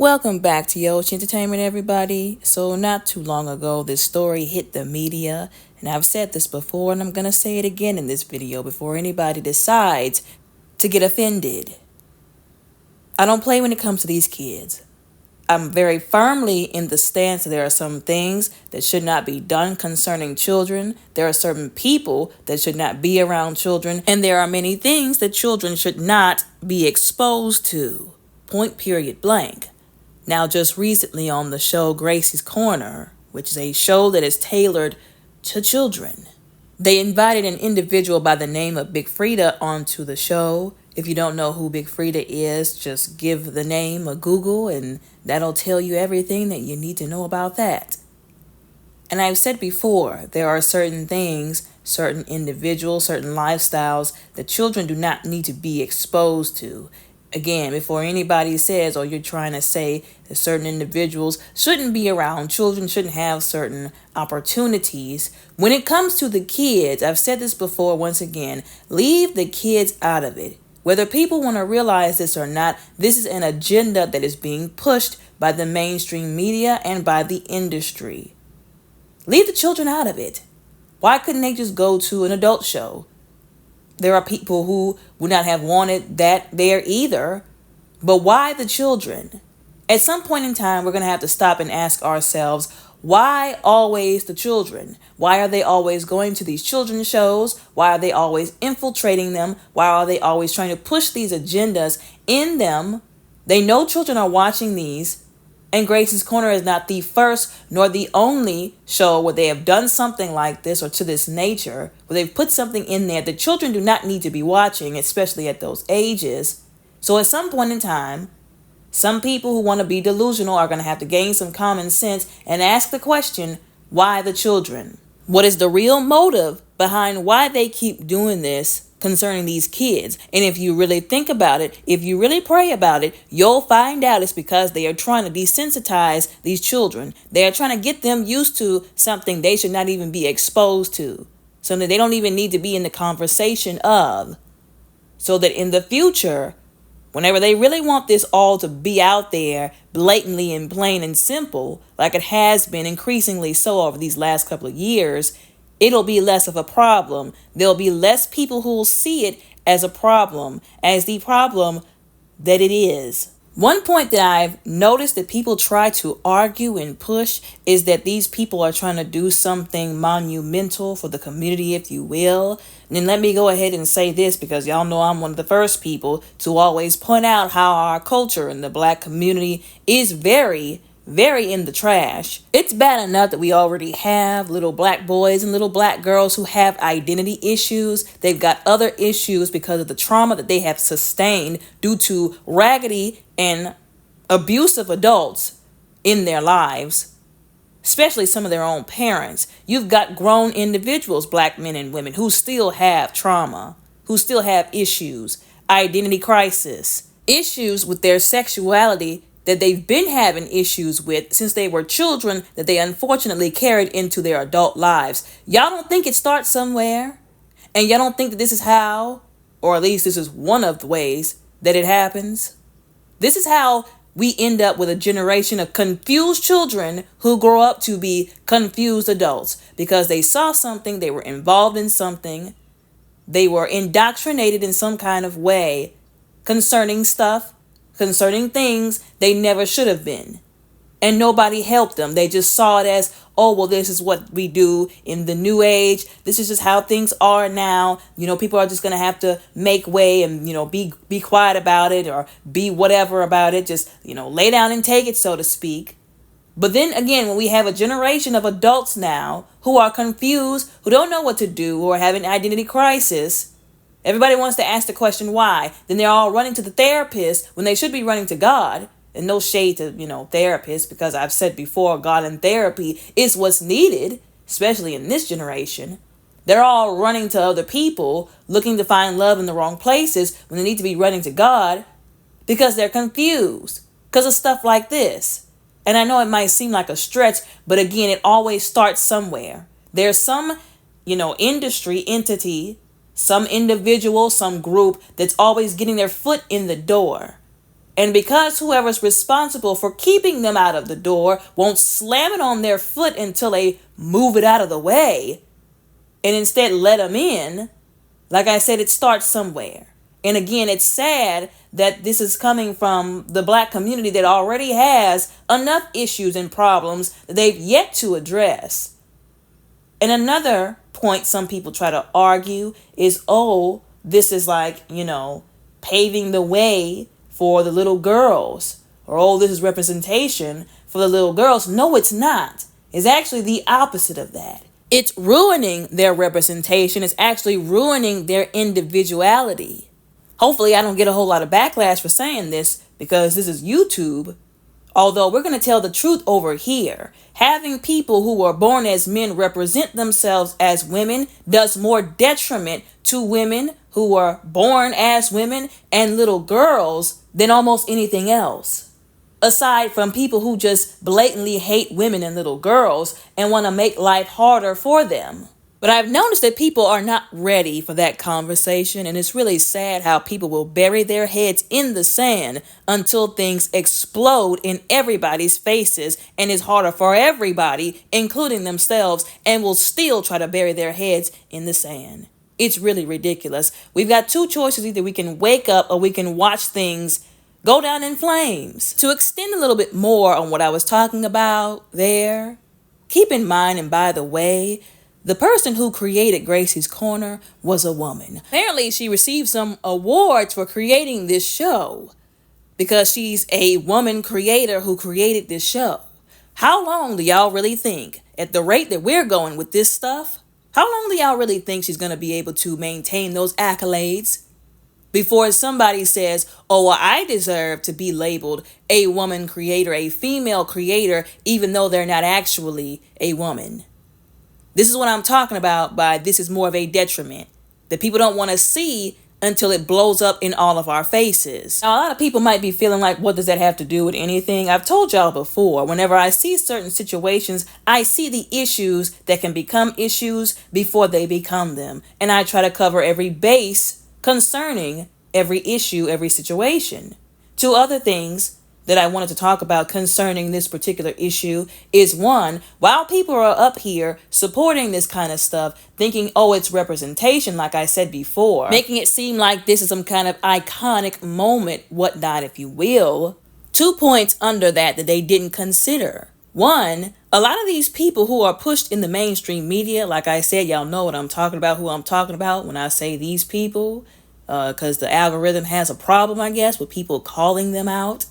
Welcome back to Yoshi Entertainment, everybody. So not too long ago, this story hit the media, and I've said this before, and I'm going to say it again in this video before anybody decides to get offended. I don't play when it comes to these kids. I'm very firmly in the stance that there are some things that should not be done concerning children. There are certain people that should not be around children, and there are many things that children should not be exposed to. Point, period, blank. Now, just recently on the show Gracie's Corner, which is a show that is tailored to children, they invited an individual by the name of Big Freedia onto the show. If you don't know who Big Freedia is, just give the name a Google and that'll tell you everything that you need to know about that. And I've said before, there are certain things, certain individuals, certain lifestyles that children do not need to be exposed to. Again, before anybody says, or you're trying to say that certain individuals shouldn't be around children, shouldn't have certain opportunities. When it comes to the kids, I've said this before, once again, leave the kids out of it. Whether people want to realize this or not, this is an agenda that is being pushed by the mainstream media and by the industry. Leave the children out of it. Why couldn't they just go to an adult show? There are people who would not have wanted that there either. But why the children? At some point in time, we're going to have to stop and ask ourselves, why always the children? Why are they always going to these children's shows? Why are they always infiltrating them? Why are they always trying to push these agendas in them? They know children are watching these. And Gracie's Corner is not the first nor the only show where they have done something like this or to this nature, where they've put something in there that children do not need to be watching, especially at those ages. So at some point in time, some people who want to be delusional are going to have to gain some common sense and ask the question, why the children? What is the real motive behind why they keep doing this concerning these kids? And if you really think about it, if you really pray about it, you'll find out it's because they are trying to desensitize these children. They are trying to get them used to something they should not even be exposed to, something they don't even need to be in the conversation of, so that in the future, whenever they really want this all to be out there blatantly and plain and simple, like it has been increasingly so over these last couple of years, it'll be less of a problem. There'll be less people who will see it as a problem, as the problem that it is. One point that I've noticed that people try to argue and push is that these people are trying to do something monumental for the community, if you will. And then let me go ahead and say this, because y'all know I'm one of the first people to always point out how our culture and the Black community is very in the trash. It's bad enough that we already have little Black boys and little Black girls who have identity issues. They've got other issues because of the trauma that they have sustained due to raggedy and abusive adults in their lives, especially some of their own parents. You've got grown individuals, Black men and women, who still have trauma, who still have issues, identity crisis, issues with their sexuality that they've been having issues with since they were children that they unfortunately carried into their adult lives. Y'all don't think it starts somewhere? And y'all don't think that this is how, or at least this is one of the ways that it happens? This is how we end up with a generation of confused children who grow up to be confused adults because they saw something, they were involved in something, they were indoctrinated in some kind of way concerning stuff, concerning things they never should have been. And nobody helped them. They just saw it as, oh, well, this is what we do in the new age. This is just how things are now. You know, people are just going to have to make way and, you know, be quiet about it or be whatever about it. Just, you know, lay down and take it, so to speak. But then again, when we have a generation of adults now who are confused, who don't know what to do, or have an identity crisis, everybody wants to ask the question why. Then they're all running to the therapist when they should be running to God. And no shade to, therapists, because I've said before, God and therapy is what's needed, especially in this generation. They're all running to other people, looking to find love in the wrong places when they need to be running to God because they're confused because of stuff like this. And I know it might seem like a stretch, but again, it always starts somewhere. There's some, industry entity, some individual, some group that's always getting their foot in the door. And because whoever's responsible for keeping them out of the door won't slam it on their foot until they move it out of the way and instead let them in, like I said, it starts somewhere. And again, it's sad that this is coming from the Black community that already has enough issues and problems that they've yet to address. And another point some people try to argue is, oh, this is like, paving the way for the little girls. Or, oh, this is representation for the little girls. No, it's not. It's actually the opposite of that. It's ruining their representation. It's actually ruining their individuality. Hopefully, I don't get a whole lot of backlash for saying this because this is YouTube. Although we're going to tell the truth over here. Having people who are born as men represent themselves as women does more detriment to women who are born as women and little girls than almost anything else. Aside from people who just blatantly hate women and little girls and want to make life harder for them. But I've noticed that people are not ready for that conversation, and it's really sad how people will bury their heads in the sand until things explode in everybody's faces, and it's harder for everybody, including themselves, and will still try to bury their heads in the sand. It's really ridiculous. We've got two choices. Either we can wake up or we can watch things go down in flames. To extend a little bit more on what I was talking about there, keep in mind, and by the way, the person who created Gracie's Corner was a woman. Apparently, she received some awards for creating this show because she's a woman creator who created this show. How long do y'all really think, at the rate that we're going with this stuff, how long do y'all really think she's going to be able to maintain those accolades before somebody says, oh, well, I deserve to be labeled a woman creator, a female creator, even though they're not actually a woman? This is what I'm talking about by this is more of a detriment that people don't want to see until it blows up in all of our faces. Now, a lot of people might be feeling like, what does that have to do with anything? I've told y'all before, whenever I see certain situations, I see the issues that can become issues before they become them. And I try to cover every base concerning every issue, every situation. Two other things that I wanted to talk about concerning this particular issue is, one, while people are up here supporting this kind of stuff, thinking, oh, it's representation, like I said before, making it seem like this is some kind of iconic moment, whatnot, if you will. 2 points under that they didn't consider. One, a lot of these people who are pushed in the mainstream media, like I said, y'all know what I'm talking about, who I'm talking about when I say these people, because the algorithm has a problem, I guess, with people calling them out.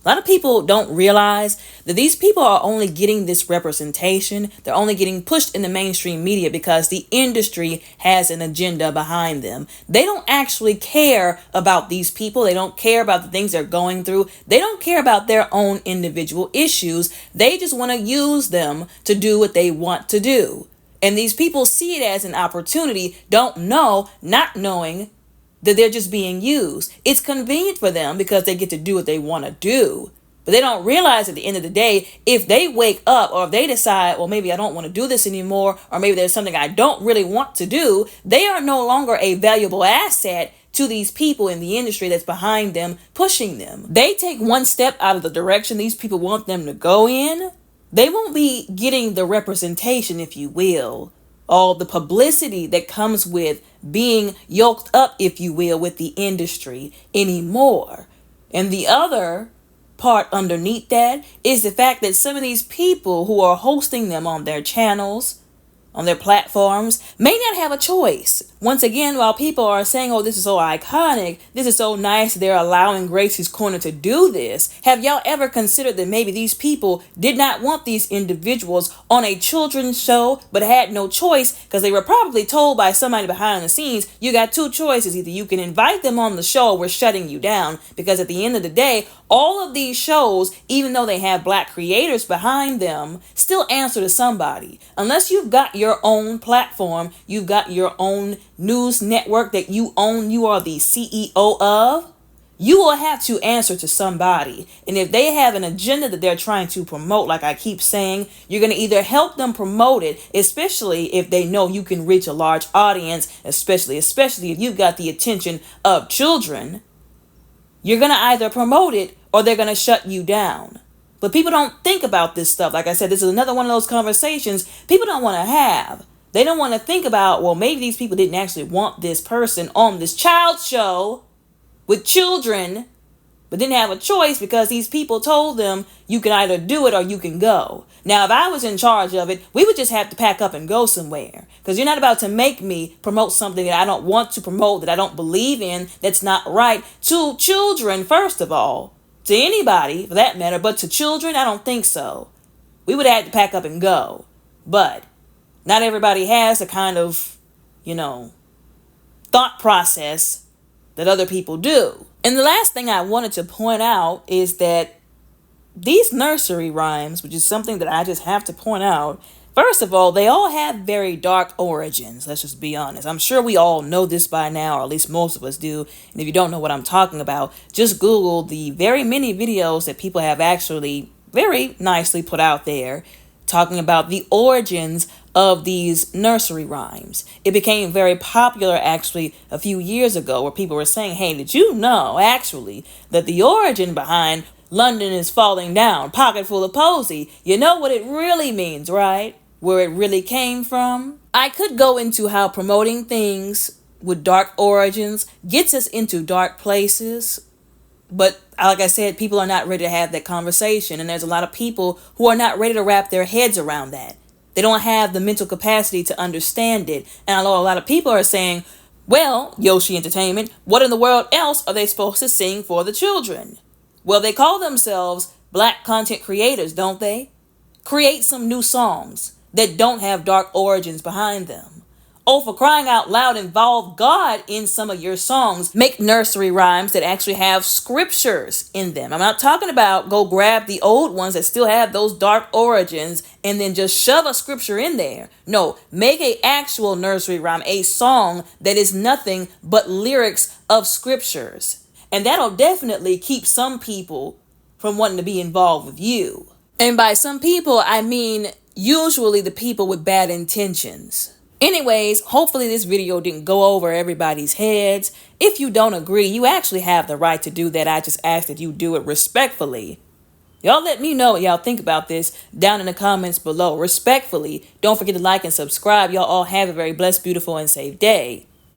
A lot of people don't realize that these people are only getting this representation. They're only getting pushed in the mainstream media because the industry has an agenda behind them. They don't actually care about these people. They don't care about the things they're going through. They don't care about their own individual issues. They just want to use them to do what they want to do. And these people see it as an opportunity, not knowing that they're just being used. It's convenient for them because they get to do what they want to do. But they don't realize at the end of the day, if they wake up or if they decide, well, maybe I don't want to do this anymore, or maybe there's something I don't really want to do, they are no longer a valuable asset to these people in the industry that's behind them, pushing them. They take one step out of the direction these people want them to go in, they won't be getting the representation, if you will, all the publicity that comes with being yoked up, if you will, with the industry anymore. And the other part underneath that is the fact that some of these people who are hosting them on their channels, on their platforms, may not have a choice. Once again, while people are saying, oh, this is so iconic, this is so nice, they're allowing Gracie's Corner to do this, have y'all ever considered that maybe these people did not want these individuals on a children's show, but had no choice because they were probably told by somebody behind the scenes, you got two choices. Either you can invite them on the show or we're shutting you down. Because at the end of the day, all of these shows, even though they have Black creators behind them, still answer to somebody. Unless you've got your own platform, you've got your own news network that you own, you are the CEO of, you will have to answer to somebody. And if they have an agenda that they're trying to promote, like I keep saying, you're going to either help them promote it, especially if they know you can reach a large audience, especially if you've got the attention of children, You're going to either promote it or they're going to shut you down. But people don't think about this stuff. Like I said, this is another one of those conversations people don't want to have. They don't want to think about, well, maybe these people didn't actually want this person on this child show with children, but didn't have a choice because these people told them you can either do it or you can go. Now, if I was in charge of it, we would just have to pack up and go somewhere, because you're not about to make me promote something that I don't want to promote, that I don't believe in, that's not right to children, first of all. To anybody, for that matter, but to children, I don't think so. We would have to pack up and go. But not everybody has the kind of, thought process that other people do. And the last thing I wanted to point out is that these nursery rhymes, which is something that I just have to point out, first of all, they all have very dark origins. Let's just be honest. I'm sure we all know this by now, or at least most of us do. And if you don't know what I'm talking about, just Google the very many videos that people have actually very nicely put out there talking about the origins of these nursery rhymes. It became very popular actually a few years ago, where people were saying, hey, did you know actually that the origin behind London is falling down, pocket full of posy, you know what it really means, right? Where it really came from? I could go into how promoting things with dark origins gets us into dark places. But like I said, people are not ready to have that conversation. And there's a lot of people who are not ready to wrap their heads around that. They don't have the mental capacity to understand it. And I know a lot of people are saying, well, Yoshi Entertainment, what in the world else are they supposed to sing for the children? Well, they call themselves Black content creators, don't they? Create some new songs that don't have dark origins behind them. Oh, for crying out loud, involve God in some of your songs. Make nursery rhymes that actually have scriptures in them. I'm not talking about go grab the old ones that still have those dark origins and then just shove a scripture in there. No, make an actual nursery rhyme, a song that is nothing but lyrics of scriptures. And that'll definitely keep some people from wanting to be involved with you. And by some people, I mean usually the people with bad intentions. Anyways, hopefully this video didn't go over everybody's heads. If you don't agree, you actually have the right to do that. I just ask that you do it respectfully. Y'all let me know what y'all think about this down in the comments below. Respectfully, don't forget to like and subscribe. Y'all all have a very blessed, beautiful, and safe day.